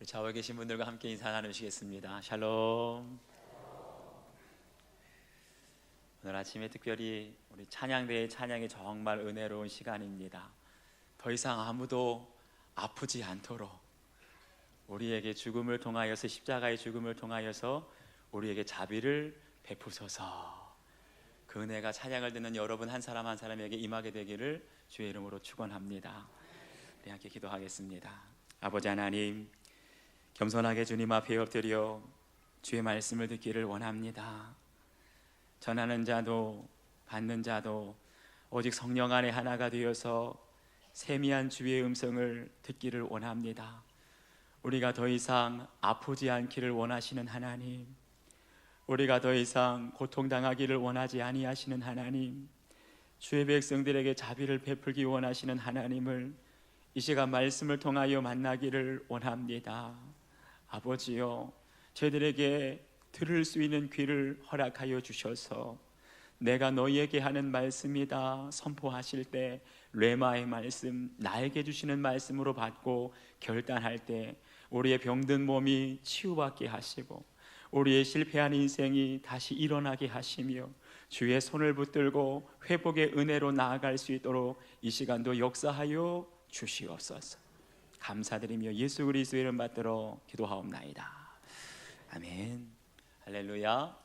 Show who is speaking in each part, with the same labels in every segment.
Speaker 1: 좌우에 계신 분들과 함께 인사 나누시겠습니다. 샬롬. 오늘 아침에 특별히 우리 찬양대의 찬양이 정말 은혜로운 시간입니다. 더 이상 아무도 아프지 않도록 우리에게 죽음을 통하여서, 십자가의 죽음을 통하여서 우리에게 자비를 베푸소서. 그 은혜가 찬양을 듣는 여러분 한 사람 한 사람에게 임하게 되기를 주의 이름으로 축원합니다. 우리 함께 기도하겠습니다. 아버지 하나님, 겸손하게 주님 앞에 엎드려 주의 말씀을 듣기를 원합니다. 전하는 자도 받는 자도 오직 성령 안에 하나가 되어서 세미한 주의 음성을 듣기를 원합니다. 우리가 더 이상 아프지 않기를 원하시는 하나님, 우리가 더 이상 고통당하기를 원하지 아니하시는 하나님, 주의 백성들에게 자비를 베풀기 원하시는 하나님을 이 시간 말씀을 통하여 만나기를 원합니다. 아버지요, 저희들에게 들을 수 있는 귀를 허락하여 주셔서 내가 너희에게 하는 말씀이다 선포하실 때 레마의 말씀, 나에게 주시는 말씀으로 받고 결단할 때 우리의 병든 몸이 치유받게 하시고 우리의 실패한 인생이 다시 일어나게 하시며 주의 손을 붙들고 회복의 은혜로 나아갈 수 있도록 이 시간도 역사하여 주시옵소서. 감사드리며 예수 그리스도의 이름 받들어 기도하옵나이다. 아멘. 할렐루야.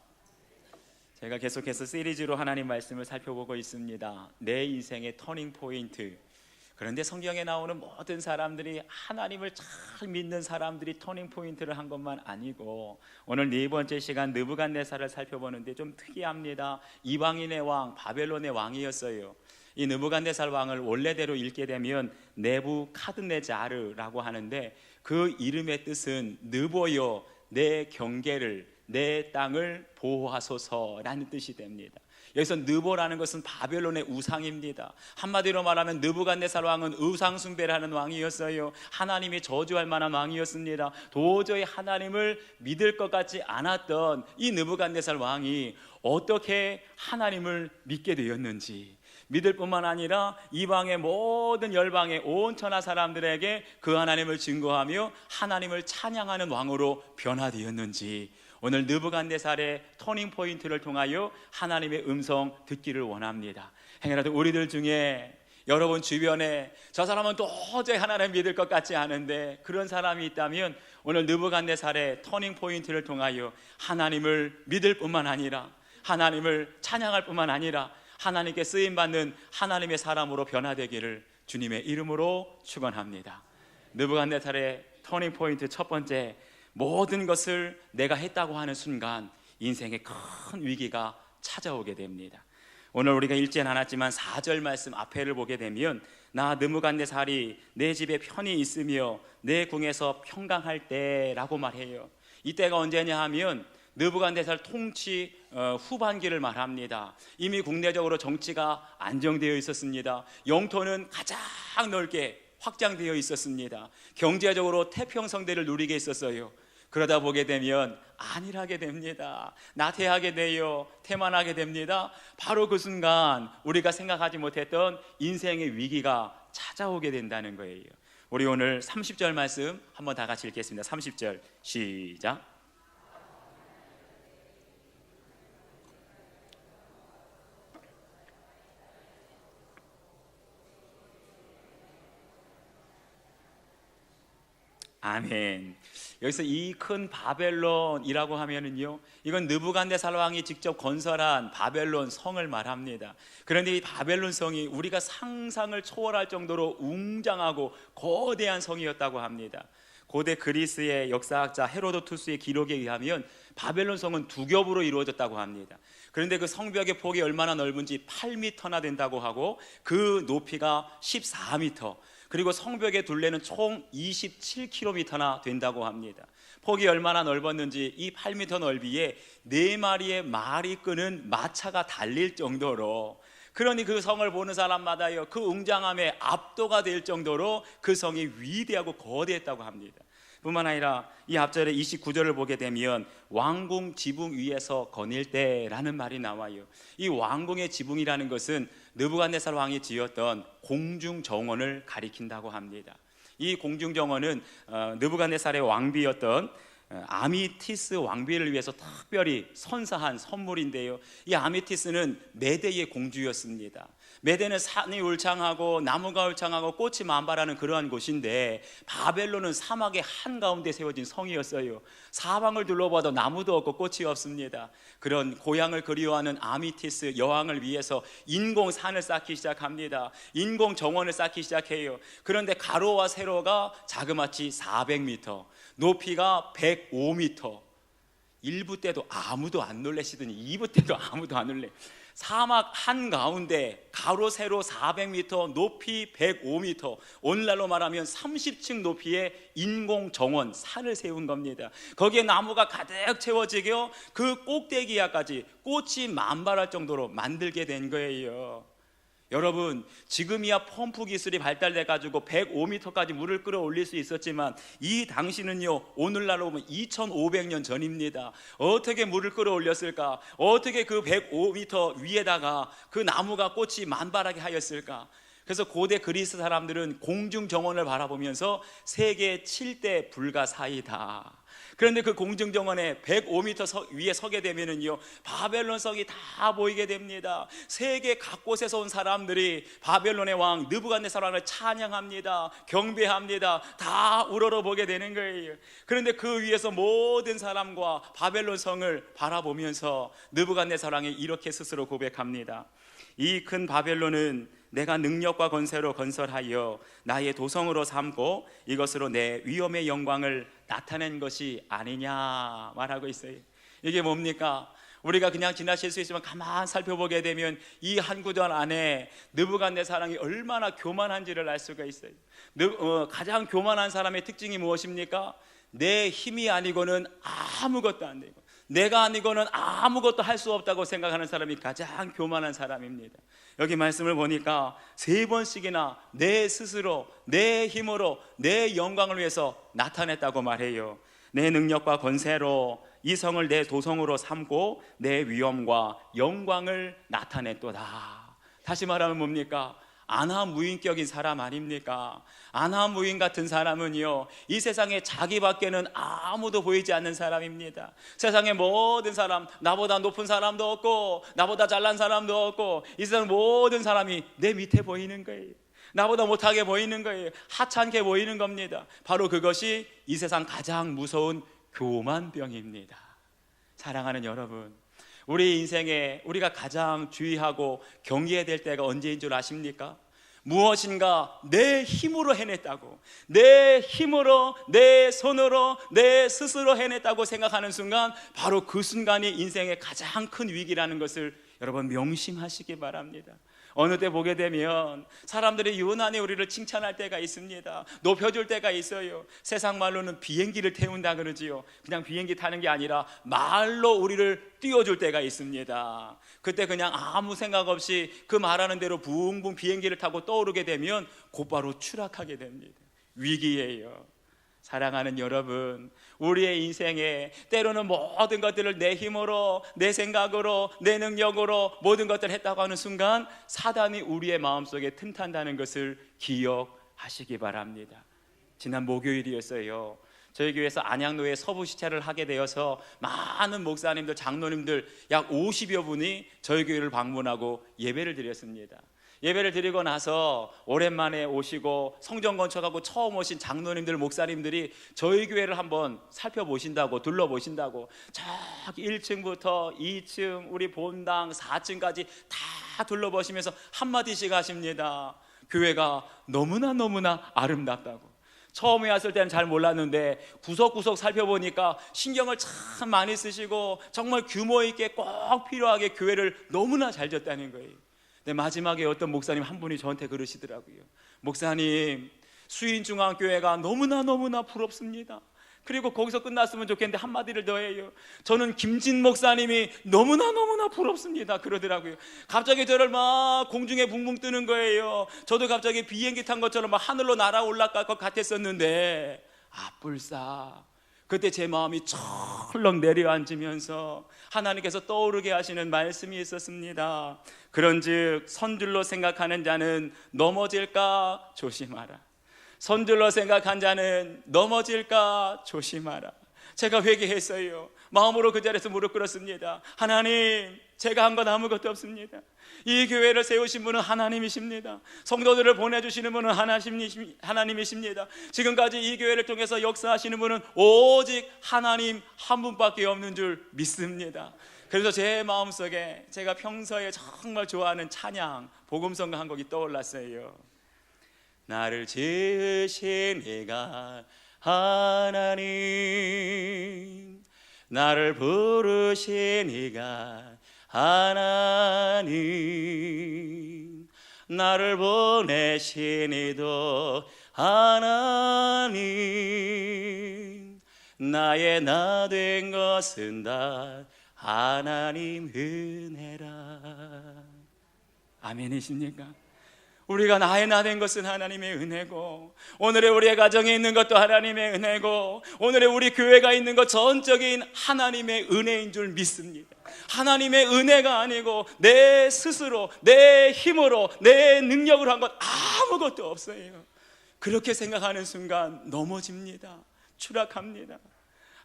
Speaker 1: 제가 계속해서 시리즈로 하나님 말씀을 살펴보고 있습니다. 내 인생의 터닝 포인트. 그런데 성경에 나오는 모든 사람들이, 하나님을 잘 믿는 사람들이 터닝 포인트를 한 것만 아니고, 오늘 네 번째 시간 느부갓네살을 살펴보는데 좀 특이합니다. 이방인의 왕, 바벨론의 왕이었어요. 이 느부갓네살 왕을 원래대로 읽게 되면 네부카드네자르라고 하는데, 그 이름의 뜻은 느보여 내 경계를, 내 땅을 보호하소서라는 뜻이 됩니다. 여기서 느보라는 것은 바벨론의 우상입니다. 한마디로 말하면 느부갓네살 왕은 우상 숭배를 하는 왕이었어요. 하나님이 저주할 만한 왕이었습니다. 도저히 하나님을 믿을 것 같지 않았던 이 느부갓네살 왕이 어떻게 하나님을 믿게 되었는지, 믿을 뿐만 아니라 이방의 모든 열방의 온 천하 사람들에게 그 하나님을 증거하며 하나님을 찬양하는 왕으로 변화되었는지, 오늘 느부갓네살의 터닝 포인트를 통하여 하나님의 음성 듣기를 원합니다. 행여라도 우리들 중에 여러분 주변에 저 사람은 도저히 하나님 믿을 것 같지 않은데 그런 사람이 있다면 오늘 느부갓네살의 터닝 포인트를 통하여 하나님을 믿을 뿐만 아니라 하나님을 찬양할 뿐만 아니라 하나님께 쓰임받는 하나님의 사람으로 변화되기를 주님의 이름으로 축원합니다. 느부갓네살의 터닝 포인트 첫 번째, 모든 것을 내가 했다고 하는 순간 인생에 큰 위기가 찾아오게 됩니다. 오늘 우리가 읽진 않았지만 4절 말씀 앞에를 보게 되면 나 느부갓네살이 내 집에 편히 있으며 내 궁에서 평강할 때라고 말해요. 이때가 언제냐 하면 느부갓네살 통치 후반기를 말합니다. 이미 국내적으로 정치가 안정되어 있었습니다. 영토는 가장 넓게 확장되어 있었습니다. 경제적으로 태평성대를 누리게 있었어요. 그러다 보게 되면 안일하게 됩니다. 나태하게 되어 태만하게 됩니다. 바로 그 순간 우리가 생각하지 못했던 인생의 위기가 찾아오게 된다는 거예요. 우리 오늘 30절 말씀 한번 다 같이 읽겠습니다. 30절 시작. 아멘. 여기서 이 큰 바벨론이라고 하면은요, 이건 느부갓네살 왕이 직접 건설한 바벨론 성을 말합니다. 그런데 이 바벨론 성이 우리가 상상을 초월할 정도로 웅장하고 거대한 성이었다고 합니다. 고대 그리스의 역사학자 헤로도투스의 기록에 의하면 바벨론 성은 두 겹으로 이루어졌다고 합니다. 그런데 그 성벽의 폭이 얼마나 넓은지 8m나 된다고 하고 그 높이가 14m, 그리고 성벽의 둘레는 총 27km나 된다고 합니다. 폭이 얼마나 넓었는지 이 8m 넓이에 4마리의 말이 끄는 마차가 달릴 정도로, 그러니 그 성을 보는 사람마다요, 그 웅장함에 압도가 될 정도로 그 성이 위대하고 거대했다고 합니다. 뿐만 아니라 이 앞절에 29절을 보게 되면 왕궁 지붕 위에서 거닐 때라는 말이 나와요. 이 왕궁의 지붕이라는 것은 느부갓네살 왕이 지었던 공중 정원을 가리킨다고 합니다. 이 공중정원은 느부갓네살의 왕비였던 아미티스 왕비를 위해서 특별히 선사한 선물인데요, 이 아미티스는 메대의 공주였습니다. 메대는 산이 울창하고 나무가 울창하고 꽃이 만발하는 그러한 곳인데, 바벨론은 사막의 한가운데 세워진 성이었어요. 사방을 둘러봐도 나무도 없고 꽃이 없습니다. 그런 고향을 그리워하는 아미티스 여왕을 위해서 인공산을 쌓기 시작합니다. 인공 정원을 쌓기 시작해요. 그런데 가로와 세로가 자그마치 400m, 높이가 105m. 1부 때도 아무도 안 놀라시더니 2부 때도 아무도 안 놀래. 사막 한가운데 가로 세로 400m, 높이 105m, 오늘날로 말하면 30층 높이의 인공 정원, 산을 세운 겁니다. 거기에 나무가 가득 채워지게 그 꼭대기야까지 꽃이 만발할 정도로 만들게 된 거예요. 여러분, 지금이야 펌프 기술이 발달돼 가지고 105m까지 물을 끌어올릴 수 있었지만, 이 당시는요, 오늘날로 보면 2500년 전입니다. 어떻게 물을 끌어올렸을까? 어떻게 그 105m 위에다가 그 나무가 꽃이 만발하게 하였을까? 그래서 고대 그리스 사람들은 공중 정원을 바라보면서 세계 7대 불가사의다. 그런데 그 공중정원에 105m 위에 서게 되면은요, 바벨론 성이 다 보이게 됩니다. 세계 각곳에서 온 사람들이 바벨론의 왕 느부갓네살 왕을 찬양합니다. 경배합니다. 다 우러러보게 되는 거예요. 그런데 그 위에서 모든 사람과 바벨론 성을 바라보면서 느부갓네살 왕이 이렇게 스스로 고백합니다. 이 큰 바벨론은 내가 능력과 권세로 건설하여 나의 도성으로 삼고 이것으로 내 위엄의 영광을 나타낸 것이 아니냐 말하고 있어요. 이게 뭡니까? 우리가 그냥 지나칠 수 있지만 가만 살펴보게 되면 이 한 구절 안에 느부갓네살 왕이 얼마나 교만한지를 알 수가 있어요. 가장 교만한 사람의 특징이 무엇입니까? 내 힘이 아니고는 아무것도 안 되고, 내가 아니고는 아무것도 할 수 없다고 생각하는 사람이 가장 교만한 사람입니다. 여기 말씀을 보니까 3번씩이나 내 스스로, 내 힘으로, 내 영광을 위해서 나타냈다고 말해요. 내 능력과 권세로 이 성을 내 도성으로 삼고 내 위엄과 영광을 나타냈도다. 다시 말하면 뭡니까? 안하무인격인 사람 아닙니까? 안하무인 같은 사람은요, 이 세상에 자기밖에는 아무도 보이지 않는 사람입니다. 세상의 모든 사람, 나보다 높은 사람도 없고 나보다 잘난 사람도 없고, 이 세상 모든 사람이 내 밑에 보이는 거예요. 나보다 못하게 보이는 거예요. 하찮게 보이는 겁니다. 바로 그것이 이 세상 가장 무서운 교만병입니다. 사랑하는 여러분, 우리 인생에 우리가 가장 주의하고 경계해야 될 때가 언제인 줄 아십니까? 무엇인가 내 힘으로 해냈다고, 내 힘으로, 내 손으로, 내 스스로 해냈다고 생각하는 순간, 바로 그 순간이 인생의 가장 큰 위기라는 것을 여러분 명심하시기 바랍니다. 어느 때 보게 되면 사람들이 유난히 우리를 칭찬할 때가 있습니다. 높여줄 때가 있어요. 세상 말로는 비행기를 태운다 그러지요. 그냥 비행기 타는 게 아니라 말로 우리를 띄워줄 때가 있습니다. 그때 그냥 아무 생각 없이 그 말하는 대로 붕붕 비행기를 타고 떠오르게 되면 곧바로 추락하게 됩니다. 위기예요. 사랑하는 여러분, 우리의 인생에 때로는 모든 것들을 내 힘으로, 내 생각으로, 내 능력으로 모든 것들을 했다고 하는 순간 사단이 우리의 마음속에 틈탄다는 것을 기억하시기 바랍니다. 지난 목요일이었어요. 저희 교회에서 안양로에 서부시찰을 하게 되어서 많은 목사님들, 장로님들 약 50여 분이 저희 교회를 방문하고 예배를 드렸습니다. 예배를 드리고 나서 오랜만에 오시고 성전 건축하고 처음 오신 장로님들, 목사님들이 저희 교회를 한번 살펴보신다고, 둘러보신다고 저기 1층부터 2층, 우리 본당 4층까지 다 둘러보시면서 한마디씩 하십니다. 교회가 너무나 아름답다고. 처음에 왔을 때는 잘 몰랐는데 구석구석 살펴보니까 신경을 참 많이 쓰시고 정말 규모 있게 꼭 필요하게 교회를 너무나 잘 졌다는 거예요. 근데 마지막에 어떤 목사님 한 분이 저한테 그러시더라고요. 목사님, 수인중앙교회가 너무나 부럽습니다. 그리고 거기서 끝났으면 좋겠는데 한마디를 더 해요. 저는 김진 목사님이 너무나 부럽습니다. 그러더라고요. 갑자기 저를 막 공중에 붕붕 뜨는 거예요. 저도 갑자기 비행기 탄 것처럼 막 하늘로 날아 올라갈 것 같았었는데, 뿔싸. 그때 제 마음이 철렁 내려앉으면서 하나님께서 떠오르게 하시는 말씀이 있었습니다. 그런즉 선줄로 생각하는 자는 넘어질까 조심하라. 손들러 생각한 자는 넘어질까 조심하라. 제가 회개했어요. 마음으로 그 자리에서 무릎 꿇었습니다. 하나님, 제가 한 건 아무것도 없습니다. 이 교회를 세우신 분은 하나님이십니다. 성도들을 보내주시는 분은 하나님이십니다. 지금까지 이 교회를 통해서 역사하시는 분은 오직 하나님 한 분밖에 없는 줄 믿습니다. 그래서 제 마음속에 제가 평소에 정말 좋아하는 찬양, 복음성가 한 곡이 떠올랐어요. 나를 지으신 이가 하나님, 나를 부르신 이가 하나님, 나를 보내신 이도 하나님, 나의 나 된 것은 다 하나님 은혜라. 아멘이십니까? 우리가 나의 나 된 것은 하나님의 은혜고, 오늘의 우리의 가정에 있는 것도 하나님의 은혜고, 오늘의 우리 교회가 있는 것 전적인 하나님의 은혜인 줄 믿습니다. 하나님의 은혜가 아니고 내 스스로, 내 힘으로, 내 능력으로 한 것 아무것도 없어요. 그렇게 생각하는 순간 넘어집니다. 추락합니다.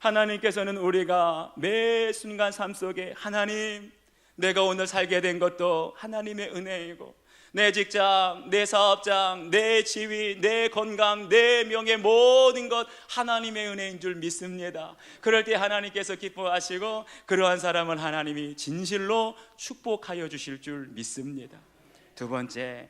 Speaker 1: 하나님께서는 우리가 매 순간 삶 속에 하나님, 내가 오늘 살게 된 것도 하나님의 은혜이고, 내 직장, 내 사업장, 내 지위, 내 건강, 내 명예, 모든 것 하나님의 은혜인 줄 믿습니다. 그럴 때 하나님께서 기뻐하시고 그러한 사람은 하나님이 진실로 축복하여 주실 줄 믿습니다. 두 번째,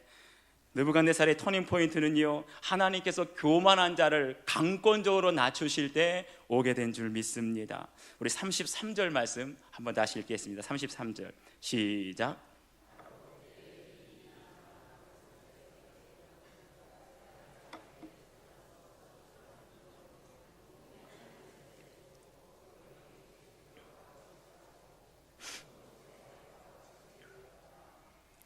Speaker 1: 느부갓네살의 터닝 포인트는요, 하나님께서 교만한 자를 강권적으로 낮추실 때 오게 된 줄 믿습니다. 우리 33절 말씀 한번 다시 읽겠습니다. 33절 시작.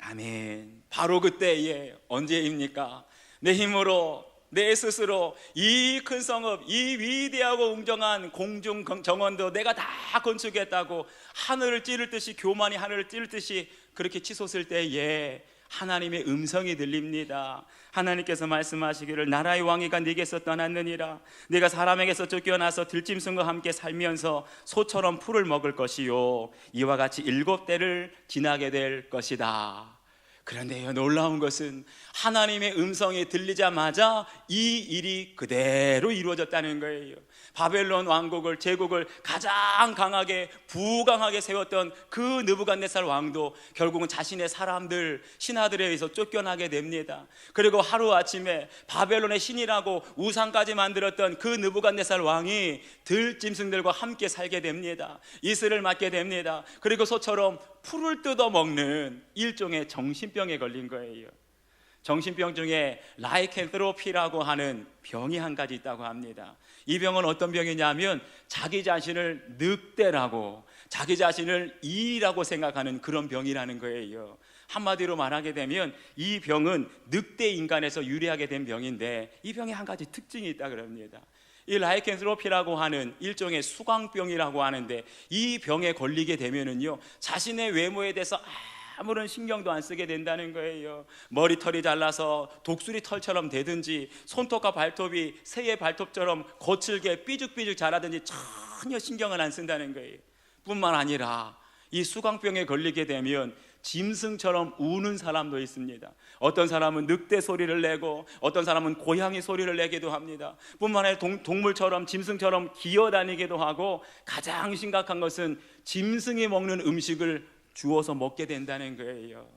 Speaker 1: 아멘. 바로 그때에 언제입니까? 내 힘으로, 내 스스로 이 큰 성읍, 이 위대하고 웅장한 공중 정원도 내가 다 건축했다고 하늘을 찌를 듯이, 교만이 하늘을 찌를 듯이 그렇게 치솟을 때에 하나님의 음성이 들립니다. 하나님께서 말씀하시기를 나라의 왕위가 네게서 떠났느니라. 네가 사람에게서 쫓겨나서 들짐승과 함께 살면서 소처럼 풀을 먹을 것이요, 이와 같이 7대를 지나게 될 것이다. 그런데요, 놀라운 것은 하나님의 음성이 들리자마자 이 일이 그대로 이루어졌다는 거예요. 바벨론 왕국을, 제국을 가장 강하게, 부강하게 세웠던 그 느부갓네살 왕도 결국은 자신의 사람들, 신하들에 의해서 쫓겨나게 됩니다. 그리고 하루아침에 바벨론의 신이라고 우상까지 만들었던 그 느부갓네살 왕이 들짐승들과 함께 살게 됩니다. 이슬을 맞게 됩니다. 그리고 소처럼 풀을 뜯어먹는 일종의 정신병에 걸린 거예요. 정신병 중에 라이켄트로피라고 하는 병이 한 가지 있다고 합니다. 이 병은 어떤 병이냐면 자기 자신을 늑대라고, 자기 자신을 이라고 생각하는 그런 병이라는 거예요. 한마디로 말하게 되면 이 병은 늑대 인간에서 유래하게 된 병인데, 이 병에 한 가지 특징이 있다고 합니다. 이 라이켄트로피라고 하는 일종의 수광병이라고 하는데, 이 병에 걸리게 되면은요, 자신의 외모에 대해서 아무런 신경도 안 쓰게 된다는 거예요. 머리털이 잘라서 독수리 털처럼 되든지, 손톱과 발톱이 새의 발톱처럼 거칠게 삐죽삐죽 자라든지 전혀 신경을 안 쓴다는 거예요. 뿐만 아니라 이 수광병에 걸리게 되면 짐승처럼 우는 사람도 있습니다. 어떤 사람은 늑대 소리를 내고 어떤 사람은 고양이 소리를 내기도 합니다. 뿐만 아니라 동물처럼, 짐승처럼 기어다니기도 하고, 가장 심각한 것은 짐승이 먹는 음식을 주워서 먹게 된다는 거예요.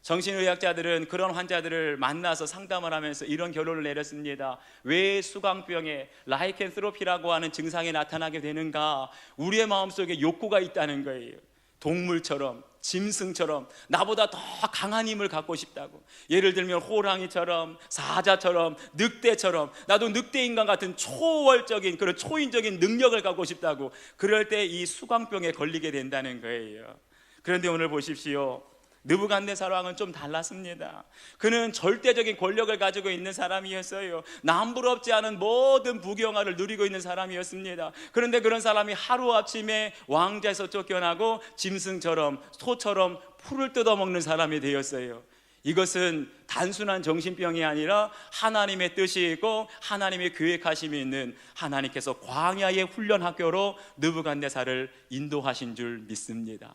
Speaker 1: 정신의학자들은 그런 환자들을 만나서 상담을 하면서 이런 결론을 내렸습니다. 왜 수광병에 라이켄트로피라고 하는 증상이 나타나게 되는가? 우리의 마음속에 욕구가 있다는 거예요. 동물처럼, 짐승처럼 나보다 더 강한 힘을 갖고 싶다고. 예를 들면 호랑이처럼, 사자처럼, 늑대처럼 나도 늑대인간 같은 초월적인, 그런 초인적인 능력을 갖고 싶다고. 그럴 때 이 수광병에 걸리게 된다는 거예요. 그런데 오늘 보십시오. 느부갓네살 왕은 좀 달랐습니다. 그는 절대적인 권력을 가지고 있는 사람이었어요. 남부럽지 않은 모든 부경화를 누리고 있는 사람이었습니다. 그런데 그런 사람이 하루아침에 왕좌에서 쫓겨나고 짐승처럼, 소처럼 풀을 뜯어먹는 사람이 되었어요. 이것은 단순한 정신병이 아니라 하나님의 뜻이고 하나님의 계획하심이 있는, 하나님께서 광야의 훈련 학교로 느부갓네살을 인도하신 줄 믿습니다.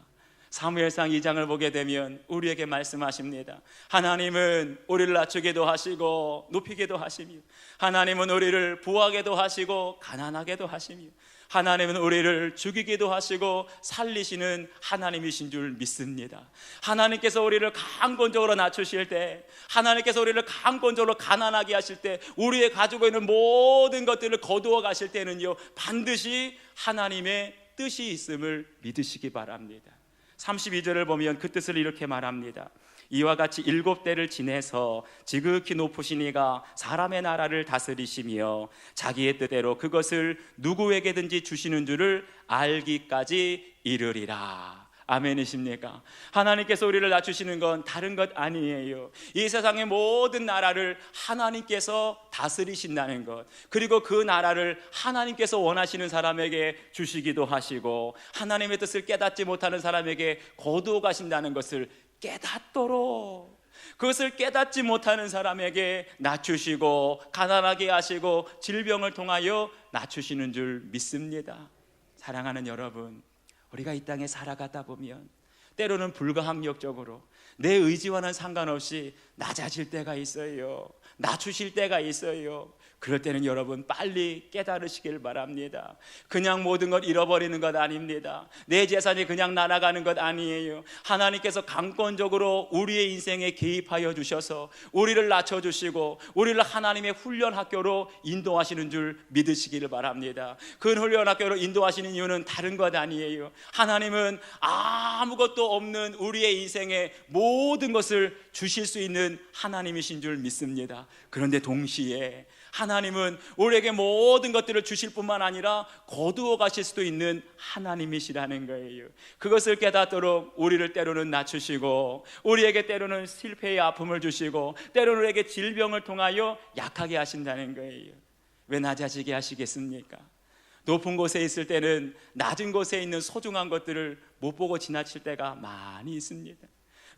Speaker 1: 사무엘상 2장을 보게 되면 우리에게 말씀하십니다. 하나님은 우리를 낮추기도 하시고 높이기도 하시며, 하나님은 우리를 부하게도 하시고 가난하게도 하시며, 하나님은 우리를 죽이기도 하시고 살리시는 하나님이신 줄 믿습니다. 하나님께서 우리를 강권적으로 낮추실 때, 하나님께서 우리를 강권적으로 가난하게 하실 때, 우리의 가지고 있는 모든 것들을 거두어 가실 때는요, 반드시 하나님의 뜻이 있음을 믿으시기 바랍니다. 32절을 보면 그 뜻을 이렇게 말합니다. 이와 같이 7대를 지내서 지극히 높으신 이가 사람의 나라를 다스리시며 자기의 뜻대로 그것을 누구에게든지 주시는 줄을 알기까지 이르리라. 아멘이십니까? 하나님께서 우리를 낮추시는 건 다른 것 아니에요. 이 세상의 모든 나라를 하나님께서 다스리신다는 것, 그리고 그 나라를 하나님께서 원하시는 사람에게 주시기도 하시고, 하나님의 뜻을 깨닫지 못하는 사람에게 거두어 가신다는 것을 깨닫도록, 그것을 깨닫지 못하는 사람에게 낮추시고 가난하게 하시고 질병을 통하여 낮추시는 줄 믿습니다. 사랑하는 여러분, 우리가 이 땅에 살아가다 보면 때로는 불가항력적으로 내 의지와는 상관없이 낮아질 때가 있어요. 낮추실 때가 있어요. 그럴 때는 여러분 빨리 깨달으시길 바랍니다. 그냥 모든 걸 잃어버리는 것 아닙니다. 내 재산이 그냥 날아가는 것 아니에요. 하나님께서 강권적으로 우리의 인생에 개입하여 주셔서 우리를 낮춰주시고 우리를 하나님의 훈련 학교로 인도하시는 줄 믿으시기를 바랍니다. 그 훈련 학교로 인도하시는 이유는 다른 것 아니에요. 하나님은 아무것도 없는 우리의 인생에 모든 것을 주실 수 있는 하나님이신 줄 믿습니다. 그런데 동시에 하나님은 우리에게 모든 것들을 주실 뿐만 아니라 거두어 가실 수도 있는 하나님이시라는 거예요. 그것을 깨닫도록 우리를 때로는 낮추시고, 우리에게 때로는 실패의 아픔을 주시고, 때로는 우리에게 질병을 통하여 약하게 하신다는 거예요. 왜 낮아지게 하시겠습니까? 높은 곳에 있을 때는 낮은 곳에 있는 소중한 것들을 못 보고 지나칠 때가 많이 있습니다.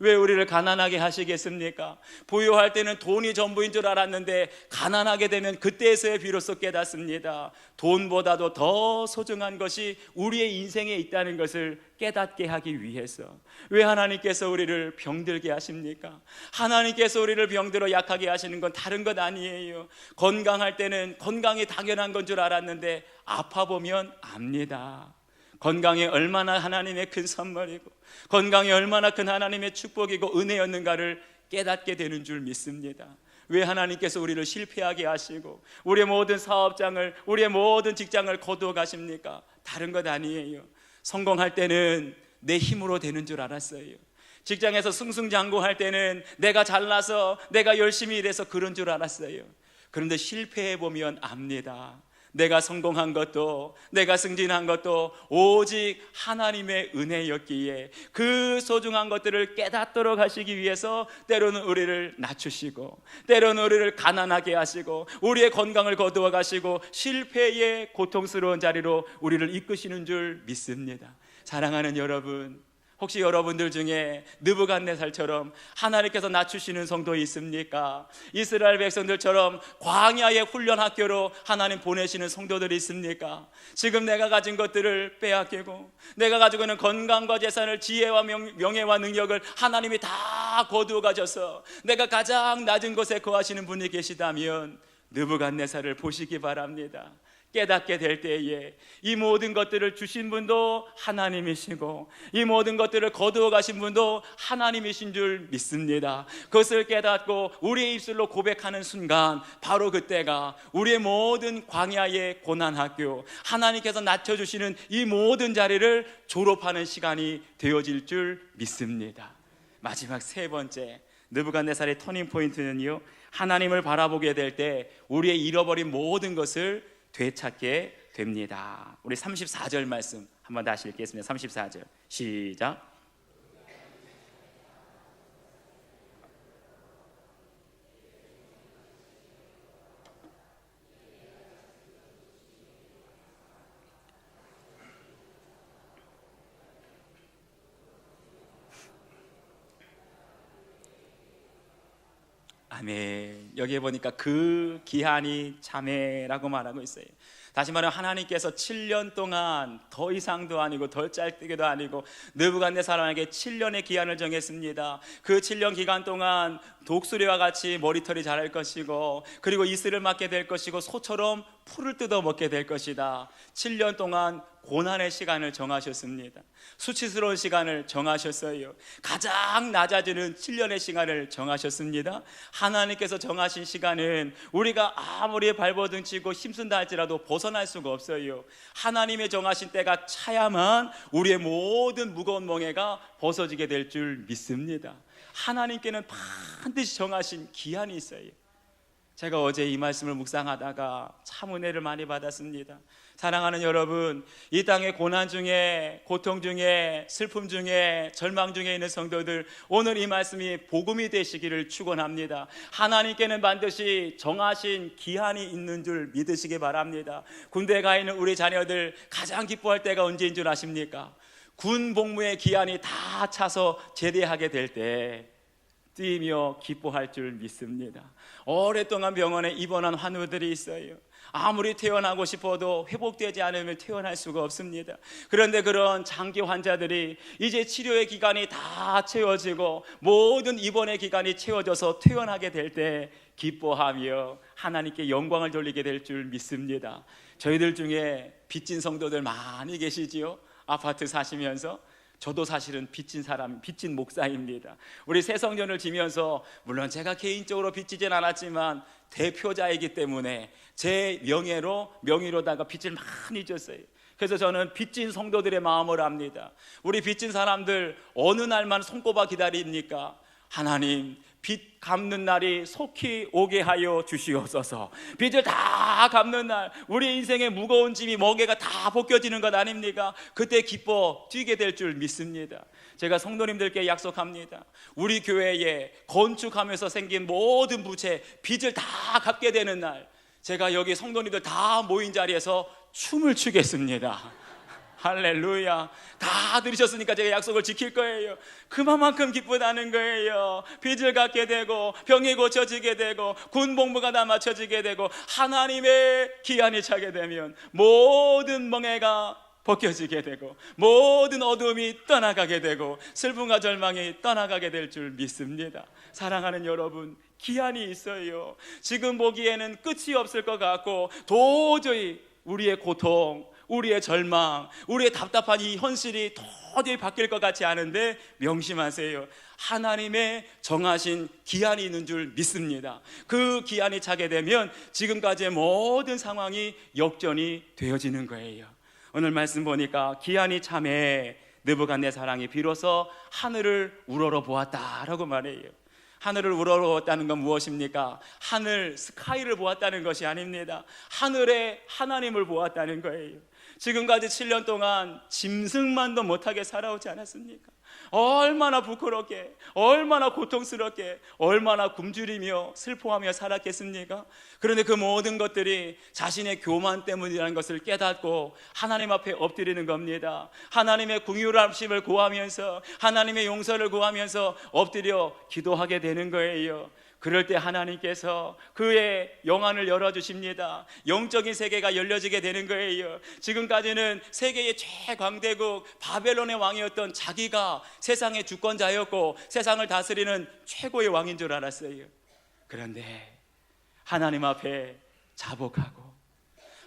Speaker 1: 왜 우리를 가난하게 하시겠습니까? 부유할 때는 돈이 전부인 줄 알았는데 가난하게 되면 그때에서야 비로소 깨닫습니다. 돈보다도 더 소중한 것이 우리의 인생에 있다는 것을 깨닫게 하기 위해서. 왜 하나님께서 우리를 병들게 하십니까? 하나님께서 우리를 병들어 약하게 하시는 건 다른 것 아니에요. 건강할 때는 건강이 당연한 건 줄 알았는데 아파 보면 압니다. 건강이 얼마나 하나님의 큰 선물이고, 건강이 얼마나 큰 하나님의 축복이고 은혜였는가를 깨닫게 되는 줄 믿습니다. 왜 하나님께서 우리를 실패하게 하시고 우리의 모든 사업장을, 우리의 모든 직장을 거두어 가십니까? 다른 것 아니에요. 성공할 때는 내 힘으로 되는 줄 알았어요. 직장에서 승승장구할 때는 내가 잘나서 내가 열심히 일해서 그런 줄 알았어요. 그런데 실패해 보면 압니다. 내가 성공한 것도, 내가 승진한 것도 오직 하나님의 은혜였기에 그 소중한 것들을 깨닫도록 하시기 위해서 때로는 우리를 낮추시고, 때로는 우리를 가난하게 하시고, 우리의 건강을 거두어 가시고 실패의 고통스러운 자리로 우리를 이끄시는 줄 믿습니다. 사랑하는 여러분, 혹시 여러분들 중에 느부갓네살처럼 하나님께서 낮추시는 성도 있습니까? 이스라엘 백성들처럼 광야의 훈련 학교로 하나님 보내시는 성도들이 있습니까? 지금 내가 가진 것들을 빼앗기고 내가 가지고 있는 건강과 재산을, 지혜와 명예와 능력을 하나님이 다 거두어 가셔서 내가 가장 낮은 곳에 거하시는 분이 계시다면 느부갓네살을 보시기 바랍니다. 깨닫게 될 때에 이 모든 것들을 주신 분도 하나님이시고 이 모든 것들을 거두어 가신 분도 하나님이신 줄 믿습니다. 그것을 깨닫고 우리의 입술로 고백하는 순간 바로 그때가 우리의 모든 광야의 고난학교, 하나님께서 낮춰주시는 이 모든 자리를 졸업하는 시간이 되어질 줄 믿습니다. 마지막 세 번째, 느부갓네살의 터닝 포인트는요, 하나님을 바라보게 될 때 우리의 잃어버린 모든 것을 되찾게 됩니다. 우리 34절 말씀 한번 다시 읽겠습니다. 34절 시작. 아멘. 여기에 보니까 그 기한이 참회라고 말하고 있어요. 다시 말하면 하나님께서 7년 동안 더 이상도 아니고 덜 짧게도 아니고 느부갓네살에게 7년의 기한을 정했습니다. 그 7년 기간 동안 독수리와 같이 머리털이 자랄 것이고, 그리고 이슬을 맞게 될 것이고, 소처럼 풀을 뜯어 먹게 될 것이다. 7년 동안 고난의 시간을 정하셨습니다. 수치스러운 시간을 정하셨어요. 가장 낮아지는 7년의 시간을 정하셨습니다. 하나님께서 정하신 시간은 우리가 아무리 발버둥 치고 힘쓴다 할지라도 벗어날 수가 없어요. 하나님의 정하신 때가 차야만 우리의 모든 무거운 멍에가 벗어지게 될 줄 믿습니다. 하나님께는 반드시 정하신 기한이 있어요. 제가 어제 이 말씀을 묵상하다가 참 은혜를 많이 받았습니다. 사랑하는 여러분, 이 땅의 고난 중에, 고통 중에, 슬픔 중에, 절망 중에 있는 성도들, 오늘 이 말씀이 복음이 되시기를 축원합니다. 하나님께는 반드시 정하신 기한이 있는 줄 믿으시기 바랍니다. 군대에 가 있는 우리 자녀들 가장 기뻐할 때가 언제인 줄 아십니까? 군 복무의 기한이 다 차서 제대하게 될 때 뛰며 기뻐할 줄 믿습니다. 오랫동안 병원에 입원한 환우들이 있어요. 아무리 퇴원하고 싶어도 회복되지 않으면 퇴원할 수가 없습니다. 그런데 그런 장기 환자들이 이제 치료의 기간이 다 채워지고 모든 입원의 기간이 채워져서 퇴원하게 될 때 기뻐하며 하나님께 영광을 돌리게 될 줄 믿습니다. 저희들 중에 빚진 성도들 많이 계시지요? 아파트 사시면서. 저도 사실은 빚진 사람, 빚진 목사입니다. 우리 새성전을 지면서 물론 제가 개인적으로 빚지진 않았지만 대표자이기 때문에 제 명의로다가 빚을 많이 졌어요. 그래서 저는 빚진 성도들의 마음을 압니다. 우리 빚진 사람들 어느 날만 손꼽아 기다립니까? 하나님, 빚 갚는 날이 속히 오게 하여 주시옵소서. 빚을 다 갚는 날, 우리 인생의 무거운 짐이 멍에가 다 벗겨지는 것 아닙니까? 그때 기뻐 뛰게 될 줄 믿습니다. 제가 성도님들께 약속합니다. 우리 교회에 건축하면서 생긴 모든 부채, 빚을 다 갚게 되는 날, 제가 여기 성도님들 다 모인 자리에서 춤을 추겠습니다. 할렐루야. 다 들으셨으니까 제가 약속을 지킬 거예요. 그만큼 기쁘다는 거예요. 빚을 갚게 되고, 병이 고쳐지게 되고, 군 복무가 다 맞춰지게 되고, 하나님의 기한이 차게 되면 모든 멍에가 벗겨지게 되고, 모든 어둠이 떠나가게 되고, 슬픔과 절망이 떠나가게 될 줄 믿습니다. 사랑하는 여러분, 기한이 있어요. 지금 보기에는 끝이 없을 것 같고, 도저히 우리의 고통, 우리의 절망, 우리의 답답한 이 현실이 도저히 바뀔 것 같지 않은데 명심하세요. 하나님의 정하신 기한이 있는 줄 믿습니다. 그 기한이 차게 되면 지금까지의 모든 상황이 역전이 되어지는 거예요. 오늘 말씀 보니까 기한이 참에 느부갓네살이 비로소 하늘을 우러러 보았다라고 말해요. 하늘을 우러러보았다는 건 무엇입니까? 하늘, 스카이를 보았다는 것이 아닙니다. 하늘에 하나님을 보았다는 거예요. 지금까지 7년 동안 짐승만도 못하게 살아오지 않았습니까? 얼마나 부끄럽게, 얼마나 고통스럽게, 얼마나 굶주리며 슬퍼하며 살았겠습니까? 그런데 그 모든 것들이 자신의 교만 때문이라는 것을 깨닫고 하나님 앞에 엎드리는 겁니다. 하나님의 긍휼하심을 구하면서, 하나님의 용서를 구하면서 엎드려 기도하게 되는 거예요. 그럴 때 하나님께서 그의 영안을 열어주십니다. 영적인 세계가 열려지게 되는 거예요. 지금까지는 세계의 최강대국 바벨론의 왕이었던 자기가 세상의 주권자였고 세상을 다스리는 최고의 왕인 줄 알았어요. 그런데 하나님 앞에 자복하고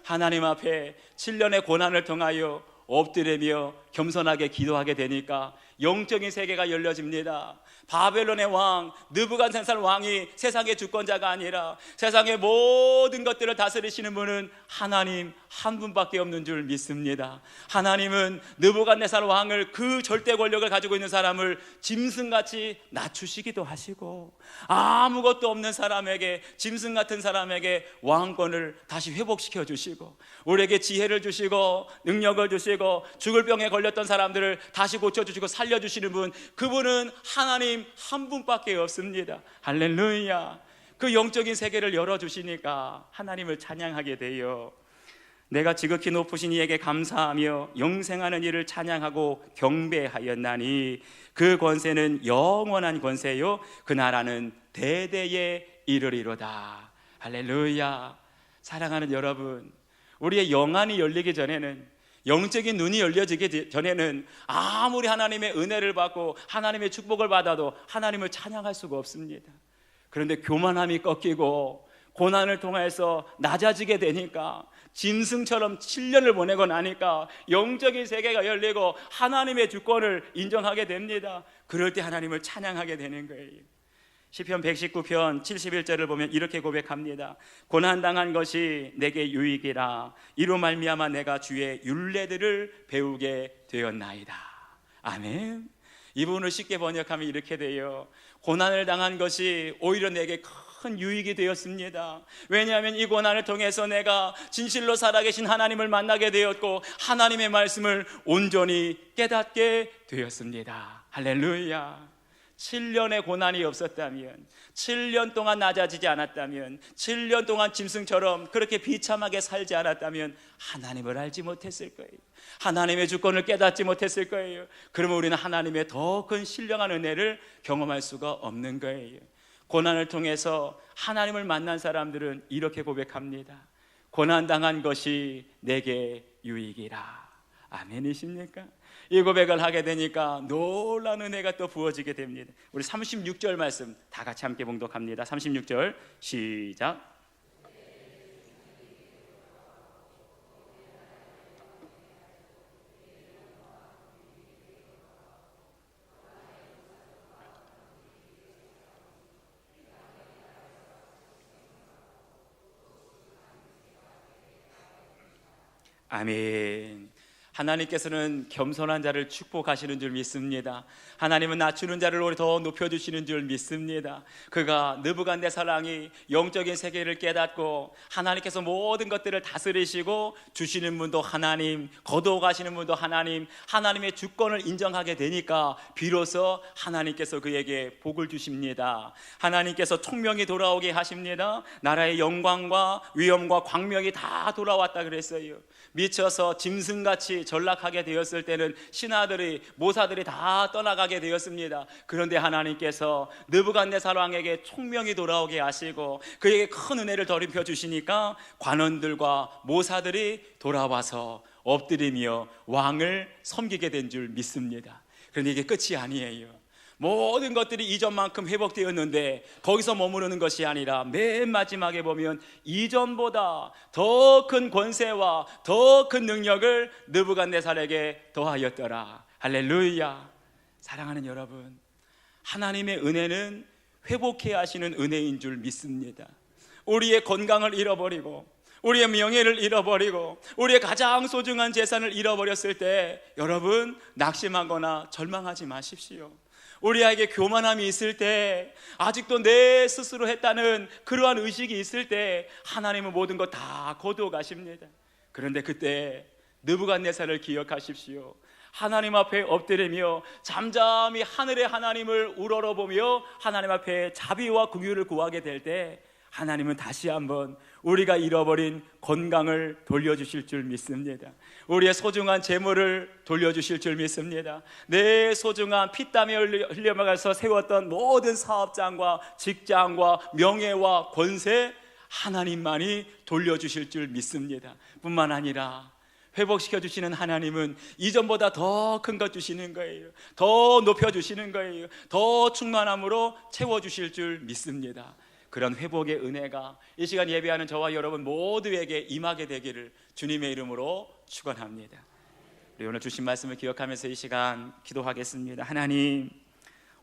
Speaker 1: 하나님 앞에 7년의 고난을 통하여 엎드리며 겸손하게 기도하게 되니까 영적인 세계가 열려집니다. 바벨론의 왕 느부갓네살 왕이 세상의 주권자가 아니라 세상의 모든 것들을 다스리시는 분은 하나님 한 분밖에 없는 줄 믿습니다. 하나님은 느부갓네살 왕을, 그 절대 권력을 가지고 있는 사람을 짐승같이 낮추시기도 하시고, 아무것도 없는 사람에게, 짐승 같은 사람에게 왕권을 다시 회복시켜 주시고, 우리에게 지혜를 주시고 능력을 주시고 죽을 병에 걸렸던 사람들을 다시 고쳐주시고 살려주시는 분, 그분은 하나님 한 분밖에 없습니다. 할렐루야. 그 영적인 세계를 열어주시니까 하나님을 찬양하게 돼요. 내가 지극히 높으신 이에게 감사하며 영생하는 이를 찬양하고 경배하였나니 그 권세는 영원한 권세요 그 나라는 대대에 이르리로다. 할렐루야. 사랑하는 여러분, 우리의 영안이 열리기 전에는, 영적인 눈이 열려지기 전에는 아무리 하나님의 은혜를 받고 하나님의 축복을 받아도 하나님을 찬양할 수가 없습니다. 그런데 교만함이 꺾이고 고난을 통해서 낮아지게 되니까, 짐승처럼 7년을 보내고 나니까 영적인 세계가 열리고 하나님의 주권을 인정하게 됩니다. 그럴 때 하나님을 찬양하게 되는 거예요. 시편 119편 71절을 보면 이렇게 고백합니다. 고난당한 것이 내게 유익이라. 이로 말미암아 내가 주의 율례들을 배우게 되었나이다. 아멘. 이 부분을 쉽게 번역하면 이렇게 돼요. 고난을 당한 것이 오히려 내게 큰 유익이 되었습니다. 왜냐하면 이 고난을 통해서 내가 진실로 살아계신 하나님을 만나게 되었고 하나님의 말씀을 온전히 깨닫게 되었습니다. 할렐루야. 7년의 고난이 없었다면, 7년 동안 낮아지지 않았다면, 7년 동안 짐승처럼 그렇게 비참하게 살지 않았다면 하나님을 알지 못했을 거예요. 하나님의 주권을 깨닫지 못했을 거예요. 그러면 우리는 하나님의 더 큰 신령한 은혜를 경험할 수가 없는 거예요. 고난을 통해서 하나님을 만난 사람들은 이렇게 고백합니다. 고난당한 것이 내게 유익이라. 아멘이십니까? 이 고백을 하게 되니까 놀라운 은혜가 또 부어지게 됩니다. 우리 36절 말씀 다 같이 함께 봉독합니다. 36절 시작. 아멘. 하나님께서는 겸손한 자를 축복하시는 줄 믿습니다. 하나님은 낮추는 자를 오히려 더 높여주시는 줄 믿습니다. 그가 느부갓네살왕이 영적인 세계를 깨닫고 하나님께서 모든 것들을 다스리시고 주시는 분도 하나님, 거두어가시는 분도 하나님, 하나님의 주권을 인정하게 되니까 비로소 하나님께서 그에게 복을 주십니다. 하나님께서 총명이 돌아오게 하십니다. 나라의 영광과 위엄과 광명이 다 돌아왔다 그랬어요. 미쳐서 짐승같이 전락하게 되었을 때는 신하들이, 모사들이 다 떠나가게 되었습니다. 그런데 하나님께서 느부갓네살 왕에게 총명이 돌아오게 하시고 그에게 큰 은혜를 더입혀 주시니까 관원들과 모사들이 돌아와서 엎드리며 왕을 섬기게 된 줄 믿습니다. 그런데 이게 끝이 아니에요. 모든 것들이 이전만큼 회복되었는데 거기서 머무르는 것이 아니라 맨 마지막에 보면 이전보다 더 큰 권세와 더 큰 능력을 느부갓네살에게 더하였더라. 할렐루야. 사랑하는 여러분, 하나님의 은혜는 회복해야 하시는 은혜인 줄 믿습니다. 우리의 건강을 잃어버리고 우리의 명예를 잃어버리고 우리의 가장 소중한 재산을 잃어버렸을 때 여러분 낙심하거나 절망하지 마십시오. 우리에게 교만함이 있을 때, 아직도 내 스스로 했다는 그러한 의식이 있을 때 하나님은 모든 것 다 거두어 가십니다. 그런데 그때 느부갓네살을 기억하십시오. 하나님 앞에 엎드리며 잠잠히 하늘의 하나님을 우러러보며 하나님 앞에 자비와 긍휼을 구하게 될 때 하나님은 다시 한번 우리가 잃어버린 건강을 돌려주실 줄 믿습니다. 우리의 소중한 재물을 돌려주실 줄 믿습니다. 내 소중한 피땀에 흘려가서 세웠던 모든 사업장과 직장과 명예와 권세 하나님만이 돌려주실 줄 믿습니다. 뿐만 아니라 회복시켜 주시는 하나님은 이전보다 더 큰 것 주시는 거예요. 더 높여주시는 거예요. 더 충만함으로 채워주실 줄 믿습니다. 그런 회복의 은혜가 이 시간 예배하는 저와 여러분 모두에게 임하게 되기를 주님의 이름으로 축원합니다. 우리 오늘 주신 말씀을 기억하면서 이 시간 기도하겠습니다. 하나님,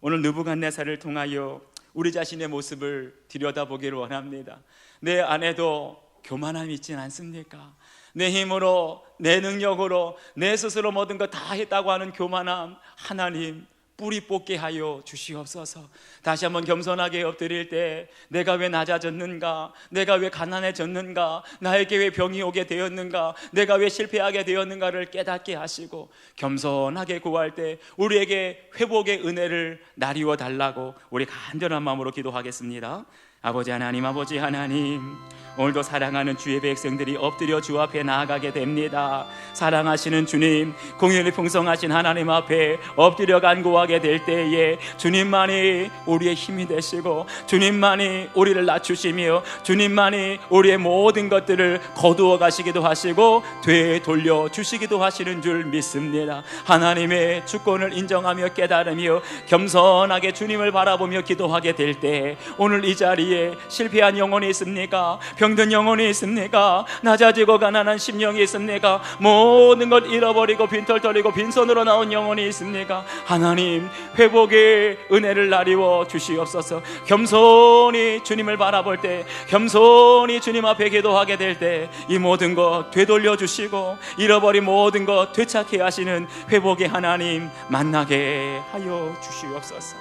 Speaker 1: 오늘 느부갓네살을 통하여 우리 자신의 모습을 들여다보기를 원합니다. 내 안에도 교만함이 있진 않습니까? 내 힘으로, 내 능력으로, 내 스스로 모든 것 다 했다고 하는 교만함, 하나님 뿌리 뽑게 하여 주시옵소서. 다시 한번 겸손하게 엎드릴 때 내가 왜 낮아졌는가, 내가 왜 가난해졌는가, 나에게 왜 병이 오게 되었는가, 내가 왜 실패하게 되었는가를 깨닫게 하시고 겸손하게 구할 때 우리에게 회복의 은혜를 나리워 달라고 우리 간절한 마음으로 기도하겠습니다. 아버지 하나님, 오늘도 사랑하는 주의 백성들이 엎드려 주 앞에 나아가게 됩니다. 사랑하시는 주님, 공연히 풍성하신 하나님 앞에 엎드려 간구하게 될 때에 주님만이 우리의 힘이 되시고, 주님만이 우리를 낮추시며, 주님만이 우리의 모든 것들을 거두어 가시기도 하시고 되돌려 주시기도 하시는 줄 믿습니다. 하나님의 주권을 인정하며 깨달으며 겸손하게 주님을 바라보며 기도하게 될 때, 오늘 이 자리에 실패한 영혼이 있습니까? 병든 영혼이 있습니까? 낮아지고 가난한 심령이 있습니까? 모든 것 잃어버리고 빈털터리고 빈손으로 나온 영혼이 있습니까? 하나님, 회복의 은혜를 나리워 주시옵소서. 겸손히 주님을 바라볼 때, 겸손히 주님 앞에 기도하게 될 때, 이 모든 것 되돌려 주시고 잃어버린 모든 것 되찾게 하시는 회복의 하나님 만나게 하여 주시옵소서.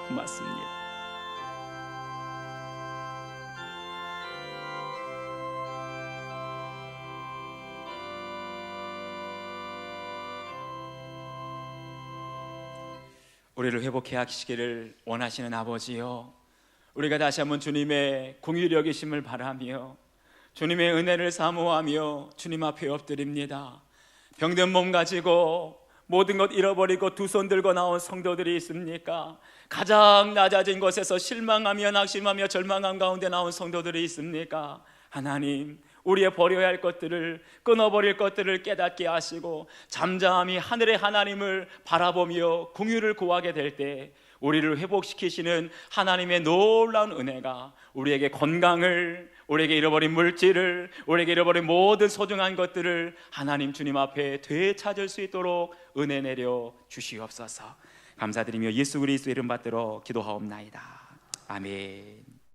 Speaker 1: 고맙습니다. 우리를 회복해 하시기를 원하시는 아버지요, 우리가 다시 한번 주님의 공의를 여기심을 바라며 주님의 은혜를 사모하며 주님 앞에 엎드립니다. 병든 몸 가지고 모든 것 잃어버리고 두 손 들고 나온 성도들이 있습니까? 가장 낮아진 곳에서 실망하며 낙심하며 절망한 가운데 나온 성도들이 있습니까? 하나님, 우리의 버려야 할 것들을, 끊어버릴 것들을 깨닫게 하시고 잠잠히 하늘의 하나님을 바라보며 긍휼을 구하게 될 때, 우리를 회복시키시는 하나님의 놀라운 은혜가 우리에게 건강을, 우리에게 잃어버린 물질을, 우리에게 잃어버린 모든 소중한 것들을 하나님 주님 앞에 되찾을 수 있도록 은혜 내려 주시옵소서. 감사드리며 예수 그리스도의 이름 받들어 기도하옵나이다. 아멘.